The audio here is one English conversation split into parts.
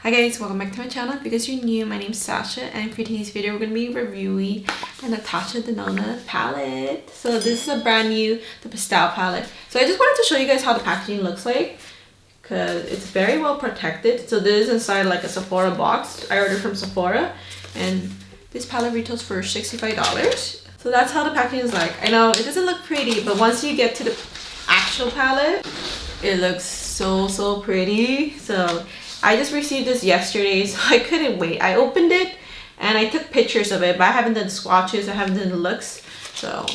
Hi guys, welcome back to my channel. Because you're new, my name's Sasha, and for today's video we're going to be reviewing the Natasha Denona palette. So this is a brand new, the Pastel palette. So I just wanted to show you guys how the packaging looks like, because it's very well protected. So this is inside like a Sephora box. I ordered from Sephora, and this palette retails for $65. So that's how the packaging is like. I know it doesn't look pretty, but once you get to the actual palette, it looks so pretty. So I just received this yesterday, so I couldn't wait. I opened it and I took pictures of it, but I haven't done swatches, I haven't done the looks. So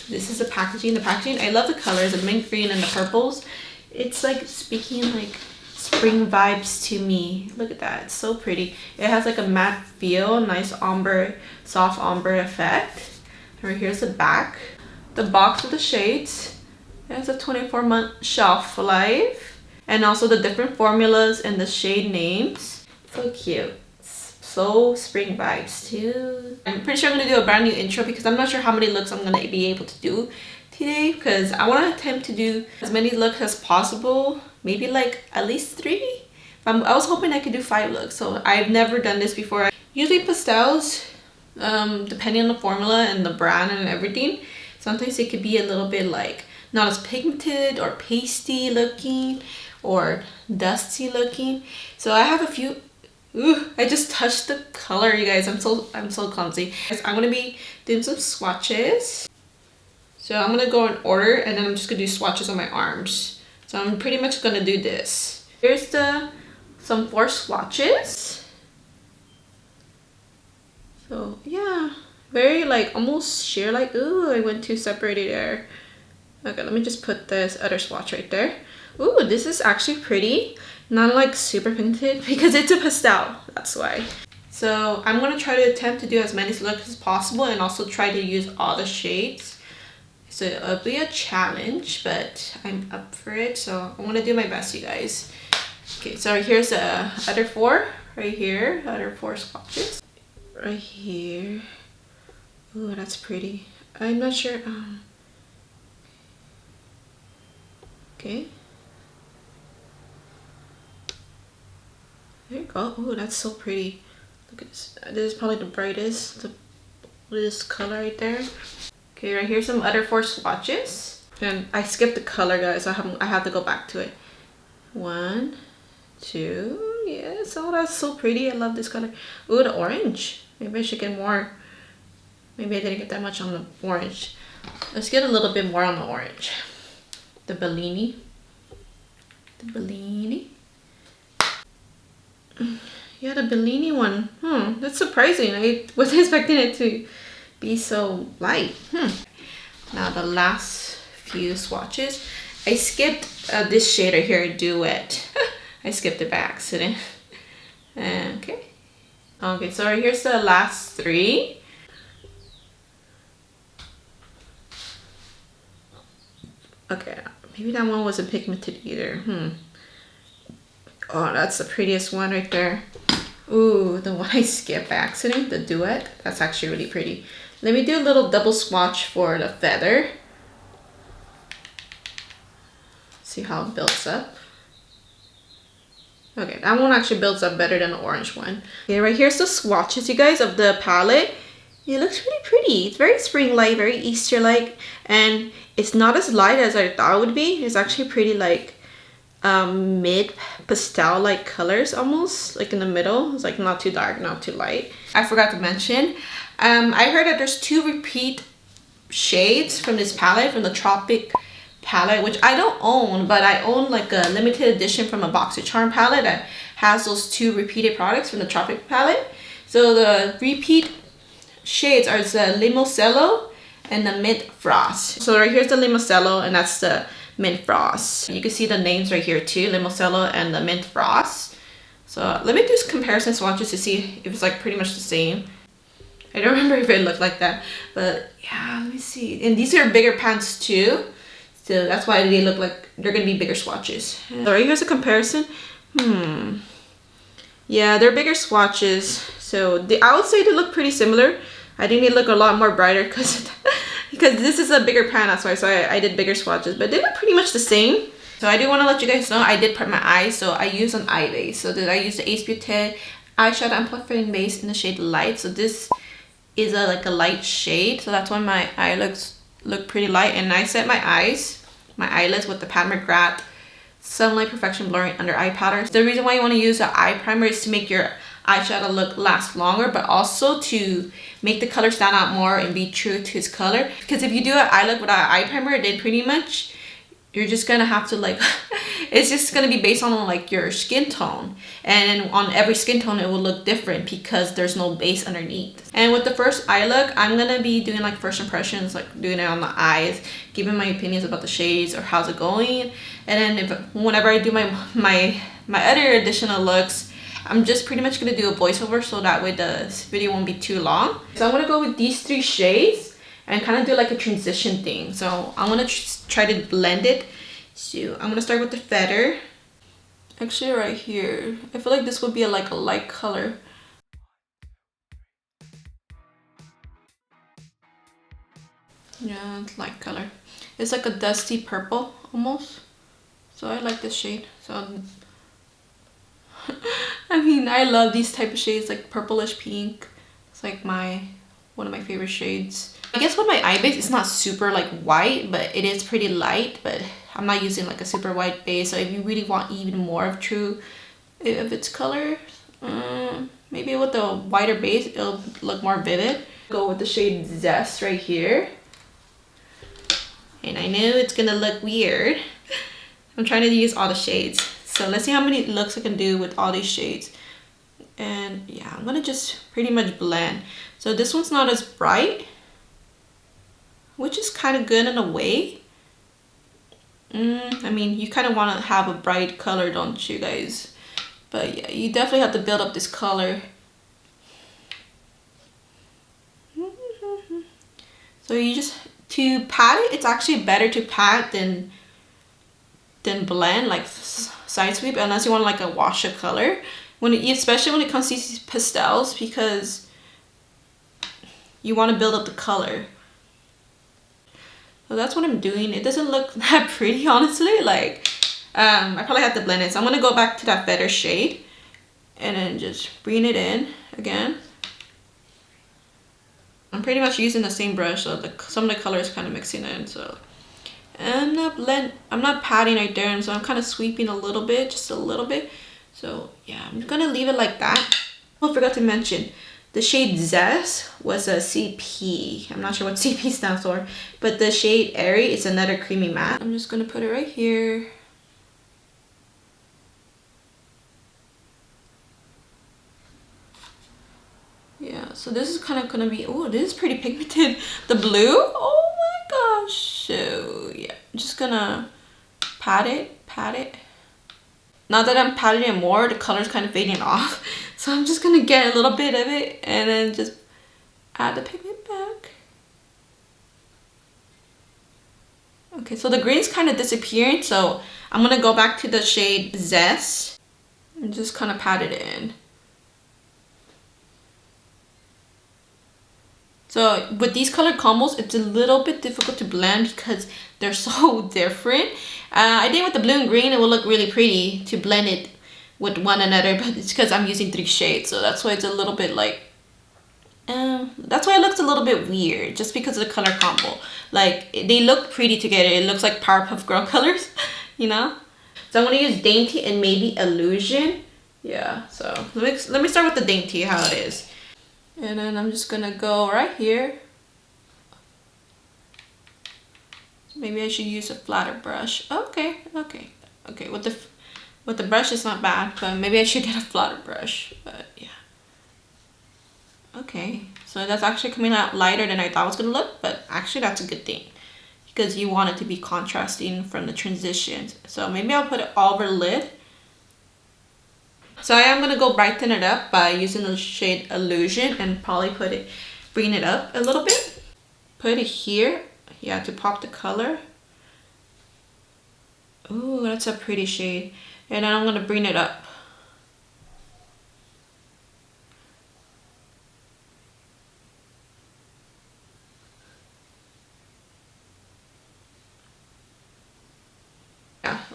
this is the packaging. The packaging, I love the colors, the mint green and the purples. It's like speaking like spring vibes to me. Look at that, it's so pretty. It has like a matte feel, nice ombre, soft ombre effect. And right here's the back. The box with the shades. It has a 24-month shelf life. And also the different formulas and the shade names. So cute. So spring vibes too. I'm pretty sure I'm going to do a brand new intro because I'm not sure how many looks I'm going to be able to do today. Because I want to attempt to do as many looks as possible. Maybe like at least 3. I was hoping I could do 5 looks. So I've never done this before. Usually pastels, depending on the formula and the brand and everything, sometimes it could be a little bit like not as pigmented or pasty looking or dusty looking. So I have a few. Ooh, I just touched the color, you guys. I'm so clumsy. I'm gonna be doing some swatches. So I'm gonna go in order, and then I'm just gonna do swatches on my arms. So I'm pretty much gonna do this. Here's some 4 swatches. So yeah, very like almost sheer, like, ooh, I went too separated there. Okay, let me just put this other swatch right there. Ooh, this is actually pretty. Not like super pigmented because it's a pastel, that's why. So I'm gonna try to attempt to do as many looks as possible and also try to use all the shades. So it'll be a challenge, but I'm up for it. So I wanna do my best, you guys. Okay, so here's the other 4 right here. Other 4 swatches. Right here. Ooh, that's pretty. I'm not sure. Okay. There you go. Oh, that's so pretty. Look at this. This is probably the brightest. This color right there. Okay, right here's some other 4 swatches. And I skipped the color, guys. I have to go back to it. 1, 2. Yes. Oh, that's so pretty. I love this color. Ooh, the orange. Maybe I should get more. Maybe I didn't get that much on the orange. Let's get a little bit more on the orange. The Bellini. The Bellini. Yeah, the Bellini one. That's surprising. I wasn't expecting it to be so light. Now the last few swatches. I skipped this shade right here, Duet. I skipped it by accident. Okay. Okay, so here's the last 3. Okay, maybe that one wasn't pigmented either. Oh, that's the prettiest one right there. Ooh, the one I skipped by accident, the Duet. That's actually really pretty. Let me do a little double swatch for the feather. See how it builds up. Okay, that one actually builds up better than the orange one. Okay, right here's the swatches, you guys, of the palette. It looks really pretty. It's very spring-like, very Easter-like, and it's not as light as I thought it would be. It's actually pretty like mid pastel like colors, almost like in the middle. It's like not too dark, not too light. I forgot to mention, I heard that there's 2 repeat shades from this palette, from the Tropic palette, which I don't own, but I own like a limited edition from a Boxycharm palette that has those 2 repeated products from the Tropic palette. So the repeat shades are the Limoncello and the Mint Frost. So right here's the Limoncello, and that's the Mint Frost. You can see the names right here too, Limoncello and the Mint Frost. So let me do some comparison swatches to see if it's like pretty much the same. I don't remember if it looked like that, but yeah, let me see. And these are bigger pants too, so that's why they look like they're gonna be bigger swatches. So right here's a comparison. Yeah, they're bigger swatches, so I would say they look pretty similar. I think they look a lot more brighter because this is a bigger pan, that's why. So I did bigger swatches, but they look pretty much the same. So I do want to let you guys know I did prep my eyes, so I used an eye base. So I used the Ace Beauty eyeshadow amplifying base in the shade Light. So this is like a light shade, so that's why my eye look pretty light. And I set my eyelids with the Pat McGrath Sunlight Perfection Blurring Under Eye Powder. The reason why you want to use the eye primer is to make your eyeshadow look last longer, but also to make the color stand out more and be true to its color. Because if you do an eye look without eye primer, then pretty much you're just gonna have to like it's just gonna be based on like your skin tone, and on every skin tone it will look different because there's no base underneath. And with the first eye look, I'm gonna be doing like first impressions, like doing it on the eyes, giving my opinions about the shades or how's it going. And then whenever I do my other additional looks, I'm just pretty much gonna do a voiceover, so that way the video won't be too long. So I'm gonna go with these 3 shades and kind of do like a transition thing. So I'm gonna try to blend it. So I'm gonna start with the feather. Actually right here, I feel like this would be like a light color. Yeah, it's light color. It's like a dusty purple almost. So I like this shade. So I mean, I love these type of shades, like purplish pink. It's like one of my favorite shades. I guess with my eye base, it's not super like white, but it is pretty light. But I'm not using like a super white base. So if you really want even more of true of its color, maybe with the whiter base, it'll look more vivid. Go with the shade Zest right here. And I know it's gonna look weird. I'm trying to use all the shades. So let's see how many looks I can do with all these shades. And yeah, I'm gonna just pretty much blend. So this one's not as bright, which is kind of good in a way. I mean, you kind of want to have a bright color, don't you guys? But yeah, you definitely have to build up this color. So you just, to pat it, it's actually better to pat than blend, like side sweep, unless you want like a wash of color. Especially when it comes to these pastels, because you want to build up the color. So that's what I'm doing. It doesn't look that pretty, honestly. Like, I probably have to blend it. So I'm gonna go back to that better shade and then just bring it in again. I'm pretty much using the same brush, so some of the color is kind of mixing in. So I'm not patting right there, and so I'm kind of sweeping a little bit, just a little bit. So yeah, I'm gonna leave it like that. Oh, I forgot to mention, the shade Zest was a CP. I'm not sure what CP stands for, but the shade Airy is another creamy matte. I'm just gonna put it right here. Yeah, so this is kind of gonna be, oh, this is pretty pigmented. The blue, oh my gosh. So yeah, I'm just gonna pat it. Now that I'm patting it more, the color's kind of fading off. So I'm just gonna get a little bit of it and then just add the pigment back. Okay, so the green's kind of disappearing, so I'm gonna go back to the shade Zest and just kind of pat it in. So with these color combos, it's a little bit difficult to blend because they're so different. I think with the blue and green, it will look really pretty to blend it with one another, but it's because I'm using 3 shades, so that's why it's a little bit like, that's why it looks a little bit weird, just because of the color combo. Like, they look pretty together. It looks like Powerpuff Girl colors, you know? So I'm gonna use Dainty and maybe Illusion. Yeah, so let me start with the Dainty, how it is. And then I'm just gonna go right here. Maybe I should use a flatter brush. Okay. With the brush, it's not bad, but maybe I should get a flatter brush. But yeah. Okay, so that's actually coming out lighter than I thought it was gonna look, but actually that's a good thing because you want it to be contrasting from the transitions. So maybe I'll put it over the lid. So I am gonna go brighten it up by using the shade Illusion and probably bring it up a little bit. Put it here, yeah, to pop the color. Ooh, that's a pretty shade. And then I'm gonna bring it up.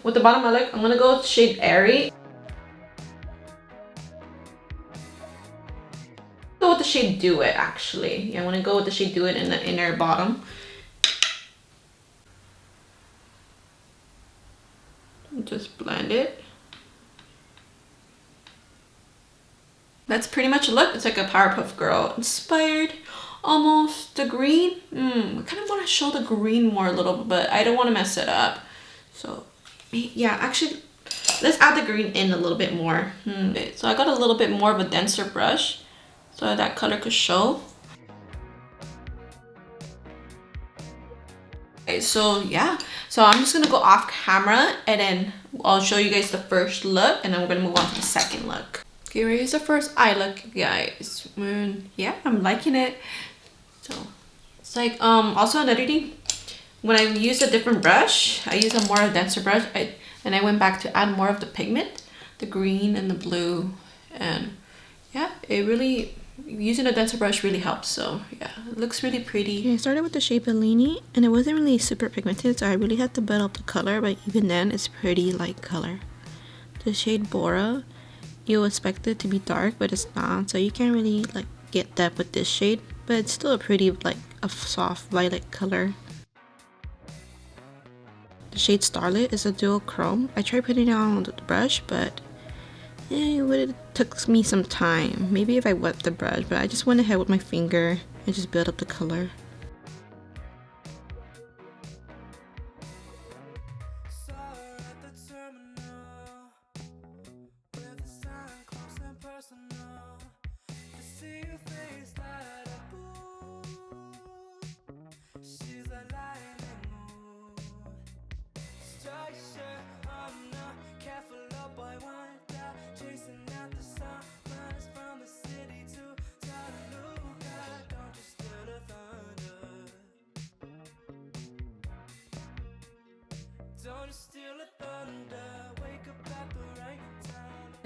with the bottom of my lip, I'm gonna go with shade Airy. Go with the shade Do It actually. Yeah, I'm gonna go with the shade Do It in the inner bottom. Just blend it. That's pretty much a look. It's like a Powerpuff Girl inspired. Almost the green. I kind of want to show the green more a little bit, but I don't want to mess it up. So yeah, actually let's add the green in a little bit more. Okay, so I got a little bit more of a denser brush so that color could show. Okay, so yeah, so I'm just gonna go off camera and then I'll show you guys the first look and then we're gonna move on to the second look. Okay, here's the first eye look, guys. Yeah, I'm liking it. So it's like also another thing, when I use a different brush, I use a more denser brush, and I went back to add more of the pigment, the green and the blue, and yeah, it really, using a denser brush really helps. So yeah, it looks really pretty. Okay, I started with the shade Bellini and it wasn't really super pigmented, so I really had to build up the color, but even then it's pretty light color. The shade Bora, you'll expect it to be dark, but it's not, so you can't really like get that with this shade, but it's still a pretty like a soft violet color. The shade Starlit is a dual chrome. I tried putting it on the brush, but it would have took me some time. Maybe if I wet the brush, but I just went ahead with my finger and just built up the color.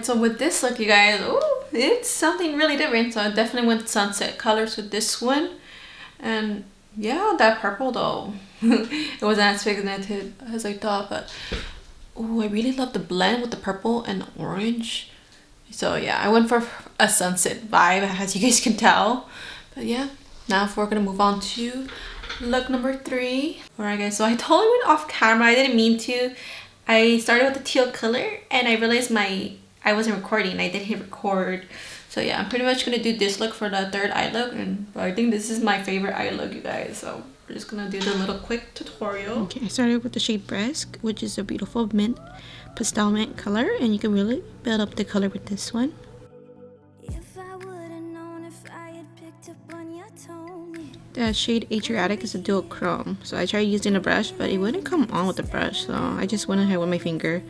So with this look, you guys, ooh, it's something really different. So I definitely went sunset colors with this one. And yeah, that purple though, it wasn't as pigmented as I thought, but oh, I really love the blend with the purple and the orange. So yeah, I went for a sunset vibe, as you guys can tell. But yeah, now we're gonna move on to look number 3. Alright guys, so I totally went off camera. I didn't mean to. I started with the teal color and I realized I wasn't recording. I didn't hit record. So yeah, I'm pretty much gonna do this look for the third eye look, and I think this is my favorite eye look, you guys. So we're just gonna do the little quick tutorial. Okay, I started with the shade Bresque, which is a beautiful mint, pastel mint color, and you can really build up the color with this one. The shade Adriatic is a dual chrome, so I tried using a brush, but it wouldn't come on with the brush, so I just went ahead with my finger.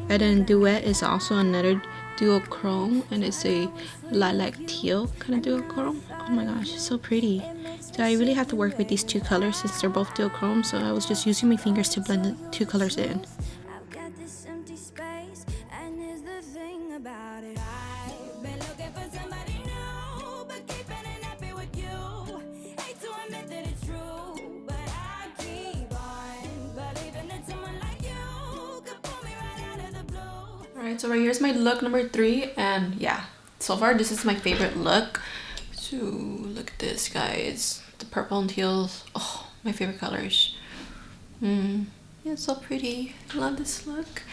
And then Duet is also another dual chrome, and it's a lilac teal kind of dual chrome. Oh my gosh, it's so pretty. So I really have to work with these two colors since they're both dual chrome, so I was just using my fingers to blend the two colors in. Alright, so right here's my look number 3, and yeah, so far this is my favorite look. So look at this, guys, the purple and teals. Oh, my favorite colors. Yeah, it's so pretty. I love this look.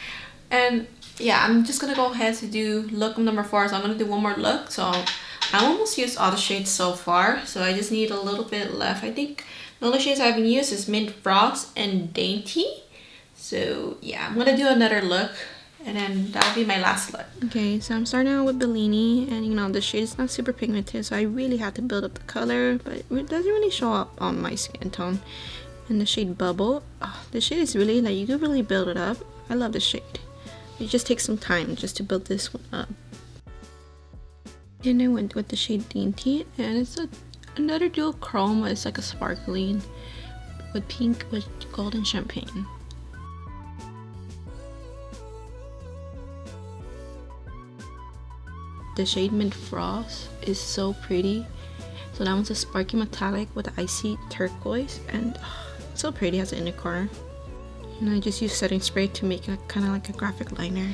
And yeah, I'm just gonna go ahead to do look number 4. So I'm gonna do one more look. So I almost used all the shades so far, so I just need a little bit left. I think the only shades I haven't used is Mint Frost and Dainty. So yeah, I'm gonna do another look, and then that'll be my last look. Okay, so I'm starting out with Bellini, and you know, the shade is not super pigmented, so I really have to build up the color, but it doesn't really show up on my skin tone. And the shade Bubble, oh, the shade is really, like, you can really build it up. I love the shade. It just takes some time just to build this one up. And I went with the shade Dainty, and it's another dual chrome. It's like a sparkling with pink with golden champagne. The shade Mint Frost is so pretty. So So that one's a sparky metallic with icy turquoise, and it's so pretty. It has an inner corner. And I just use setting spray to make it kind of like a graphic liner.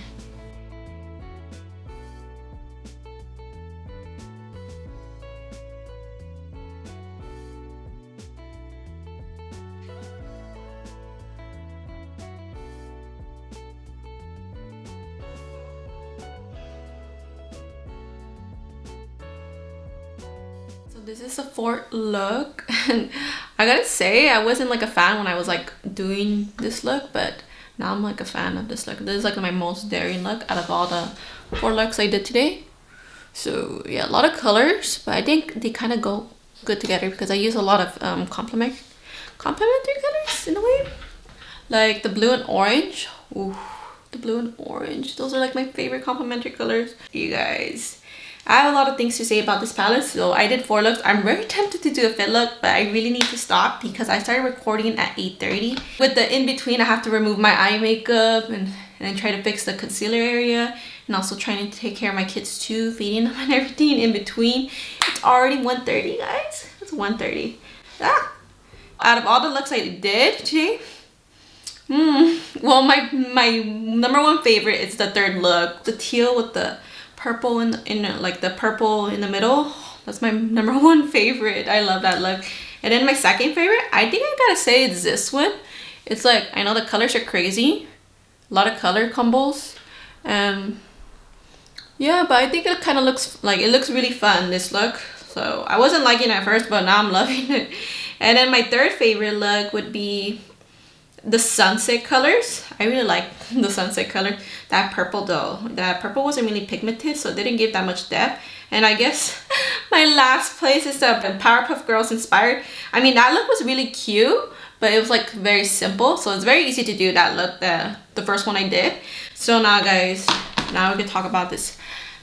This is the fourth look, and I gotta say I wasn't like a fan when I was like doing this look, but now I'm like a fan of this look. This is like my most daring look out of all the 4 looks I did today. So yeah, a lot of colors, but I think they kind of go good together because I use a lot of complementary colors in a way, like the blue and orange. Ooh, the blue and orange, those are like my favorite complementary colors. You guys, I have a lot of things to say about this palette. So I did 4 looks. I'm very tempted to do a fit look, but I really need to stop because I started recording at 8:30. With the in-between, I have to remove my eye makeup and try to fix the concealer area, and also trying to take care of my kids too, feeding them and everything in between. It's already 1:30, guys. It's 1:30. Ah. Out of all the looks I did today, well, my number 1 favorite is the 3rd look, the teal with the purple in like the purple in the middle. That's my number 1 favorite. I love that look. And then my 2nd favorite, I think I gotta say it's this one. It's like, I know the colors are crazy, a lot of color combos, yeah, but I think it kind of looks like, it looks really fun, this look. So I wasn't liking it at first, but now I'm loving it. And then my 3rd favorite look would be the sunset colors. I really like the sunset color. That purple though, that purple wasn't really pigmented, so it didn't give that much depth. And I guess my last place is the Powerpuff Girls inspired. I mean, that look was really cute, but it was like very simple, so it's very easy to do that look, the first one I did. So now guys, now we can talk about this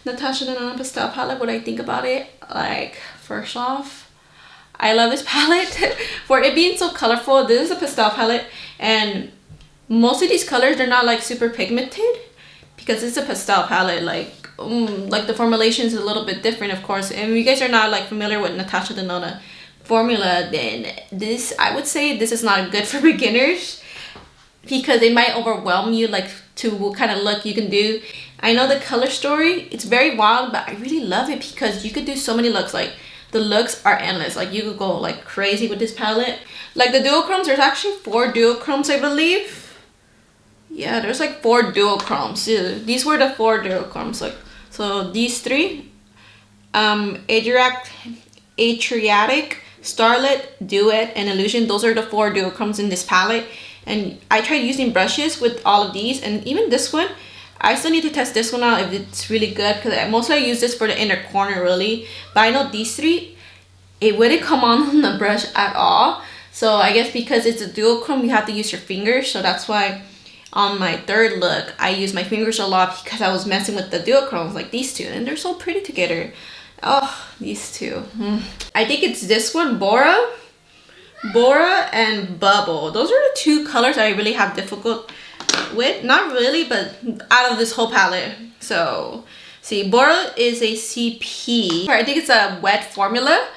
Natasha Denona Pastel palette, what I think about it. Like, first off, I love this palette. For it being so colorful, this is a pastel palette, and most of these colors, they're not like super pigmented because it's a pastel palette. Like the formulation is a little bit different, of course. And if you guys are not like familiar with Natasha Denona formula, then this, I would say this is not good for beginners because it might overwhelm you like to what kind of look you can do. I know the color story, it's very wild, but I really love it because you could do so many looks. Like, the looks are endless. Like, you could go like crazy with this palette. Like the duochromes, there's actually 4 duochromes, I believe. Yeah, there's like 4 duochromes. Yeah, these were the 4 duochromes. Like, so these 3, Adriatic, Starlit, Duet, and Illusion. Those are the 4 duochromes in this palette. And I tried using brushes with all of these, and even this one, I still need to test this one out if it's really good, because mostly I use this for the inner corner really. But I know these 3, it wouldn't come on the brush at all. So I guess because it's a duochrome, you have to use your fingers. So that's why on my 3rd look, I use my fingers a lot because I was messing with the duochromes like these 2, and they're so pretty together. Oh, these 2. I think it's this one, Bora and Bubble. Those are the 2 colors I really have difficult with. Not really, but out of this whole palette. So see, Bora is a CP. I think it's a wet formula,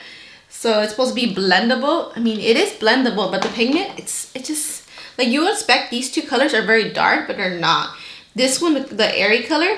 so it's supposed to be blendable. I mean, it is blendable, but the pigment, it's just like, you would expect these 2 colors are very dark, but they're not. This one, the airy color,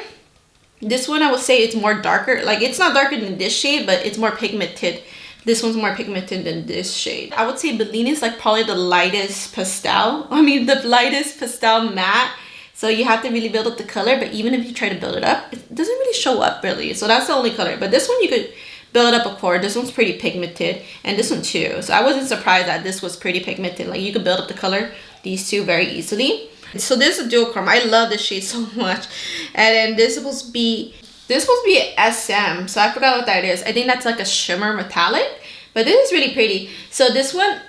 this one I would say it's more darker. Like, it's not darker than this shade, but it's more pigmented. This one's more pigmented than this shade. I would say Bellini is like probably the lightest pastel. I mean, the lightest pastel matte. So you have to really build up the color, but even if you try to build it up, it doesn't really show up really. So that's the only color. But this one you could build it up a core. This one's pretty pigmented, and this one too. So I wasn't surprised that this was pretty pigmented. Like, you could build up the color, these 2, very easily. So this is a duochrome. I love this shade so much. And then this is supposed to be SM, so I forgot what that is. I think that's like a shimmer metallic, but this is really pretty. So this one,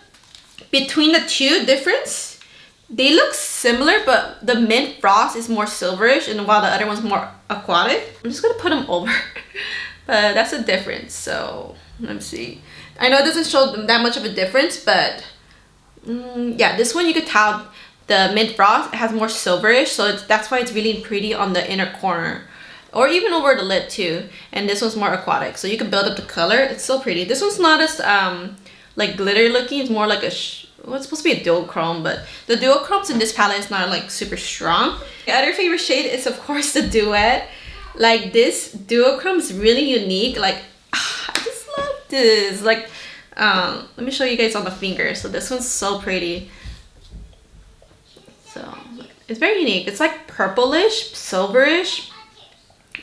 between the 2 difference, they look similar, but the mint frost is more silverish, and while the other one's more aquatic. I'm just gonna put them over, but that's a difference. So let's see. I know it doesn't show that much of a difference, but yeah, this one you could tell the mint frost has more silverish, so that's why it's really pretty on the inner corner. or even over the lid too. And this one's more aquatic, so you can build up the color. It's so pretty. This one's not as like glitter looking. It's more like a well, it's supposed to be a duochrome, but the duochromes in this palette is not like super strong. The other favorite shade is of course the duet. Like this duochrome is really unique. Like I just love this. Like let me show you guys on the fingers. So this one's so pretty. So it's very unique. It's like purplish, silverish,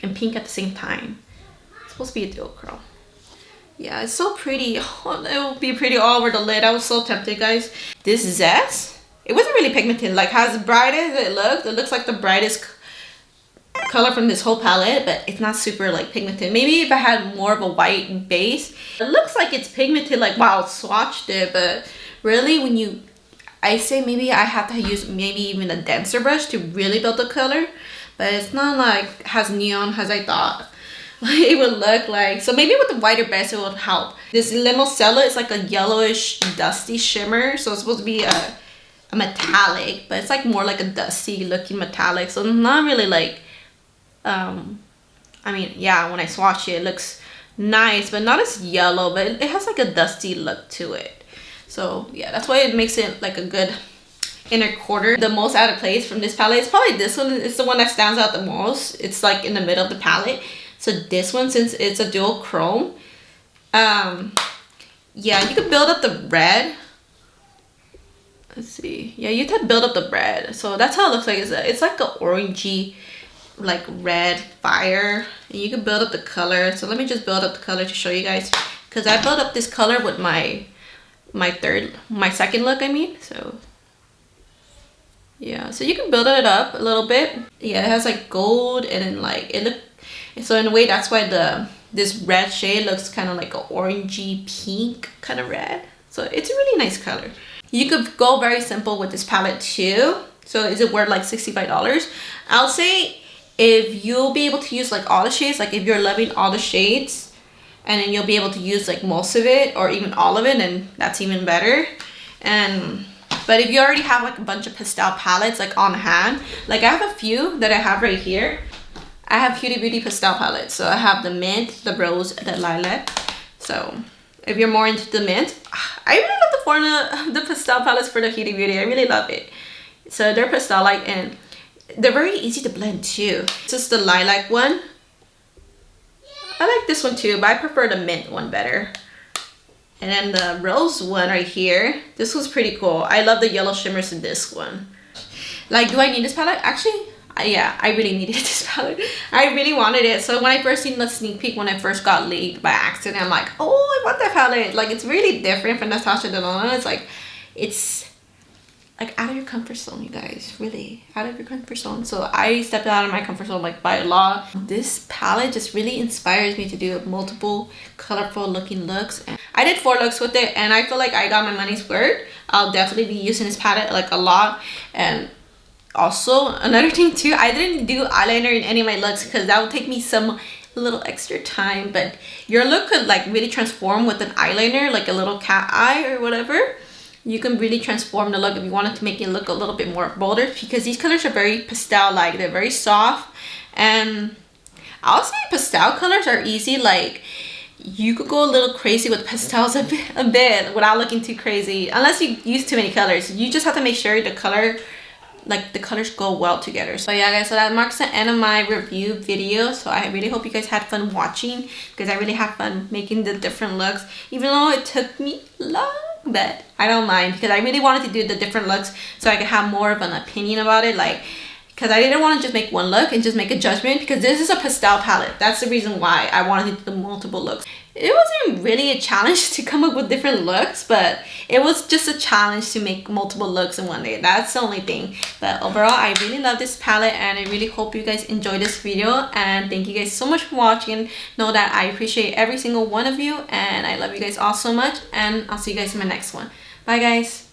and pink at the same time. It's supposed to be a duochrome. Yeah, it's so pretty. Oh, it will be pretty all over the lid. I was so tempted, guys. This Zest, it wasn't really pigmented. Like, as bright as it looks like the brightest color from this whole palette, but it's not super like pigmented. Maybe if I had more of a white base, it looks like it's pigmented, like wow, swatched it. But really, when you, I say maybe I have to use maybe even a denser brush to really build the color, but it's not like has neon as I thought it would look like. So maybe with the whiter base it would help. This Limoncello is like a yellowish dusty shimmer, so it's supposed to be a metallic, but it's like more like a dusty looking metallic, so not really like I mean, yeah, when I swatch it looks nice, but not as yellow, but it has like a dusty look to it. So yeah, that's why it makes it like a good inner quarter. The most out of place from this palette is probably this one. It's the one that stands out the most. It's like in the middle of the palette. So this one, since it's a dual chrome, yeah, you can build up the red. Let's see. Yeah, you have to build up the red. So that's how it looks like. It's like an orangey, like red fire. And you can build up the color. So let me just build up the color to show you guys, because I built up this color with my second look, I mean. So yeah, so you can build it up a little bit. Yeah, it has like gold, and then like it look. So in a way, that's why this red shade looks kind of like an orangey pink kind of red. So it's a really nice color. You could go very simple with this palette too. So is it worth like $65? I'll say if you'll be able to use like all the shades, like if you're loving all the shades, and then you'll be able to use like most of it or even all of it, then that's even better. But if you already have like a bunch of pastel palettes like on hand, like I have a few that I have right here. I have Huda Beauty pastel palettes. So I have the mint, the rose, the lilac. So if you're more into the mint, I really love the formula, the pastel palettes for the Huda Beauty. I really love it. So they're pastel-like and they're very easy to blend too. This is the lilac one. I like this one too, but I prefer the mint one better. And then the rose one right here. This one's pretty cool. I love the yellow shimmers in this one. Like, do I need this palette? Actually, yeah, I really needed this palette. I really wanted it. So when I first seen the sneak peek, when I first got leaked by accident, I'm like, oh, I want that palette. Like, it's really different from Natasha Denona. It's like out of your comfort zone, you guys. Really out of your comfort zone. So I stepped out of my comfort zone like by law. This palette just really inspires me to do multiple colorful looking looks. And I did 4 looks with it, and I feel like I got my money's worth. I'll definitely be using this palette like a lot. And also another thing too, I didn't do eyeliner in any of my looks because that would take me some little extra time, but your look could like really transform with an eyeliner, like a little cat eye or whatever. You can really transform the look if you wanted to make it look a little bit more bolder, because these colors are very pastel like. They're very soft, and I'll say pastel colors are easy. Like, you could go a little crazy with pastels a bit without looking too crazy, unless you use too many colors. You just have to make sure the colors go well together. So yeah, guys, so that marks the end of my review video. So I really hope you guys had fun watching, because I really had fun making the different looks, even though it took me long, but I don't mind, because I really wanted to do the different looks so I could have more of an opinion about it. Like, because I didn't want to just make one look and just make a judgment, because this is a pastel palette. That's the reason why I wanted to do multiple looks. It wasn't really a challenge to come up with different looks, but it was just a challenge to make multiple looks in one day. That's the only thing. But overall, I really love this palette, and I really hope you guys enjoyed this video. And thank you guys so much for watching. Know that I appreciate every single one of you, and I love you guys all so much. And I'll see you guys in my next one. Bye, guys.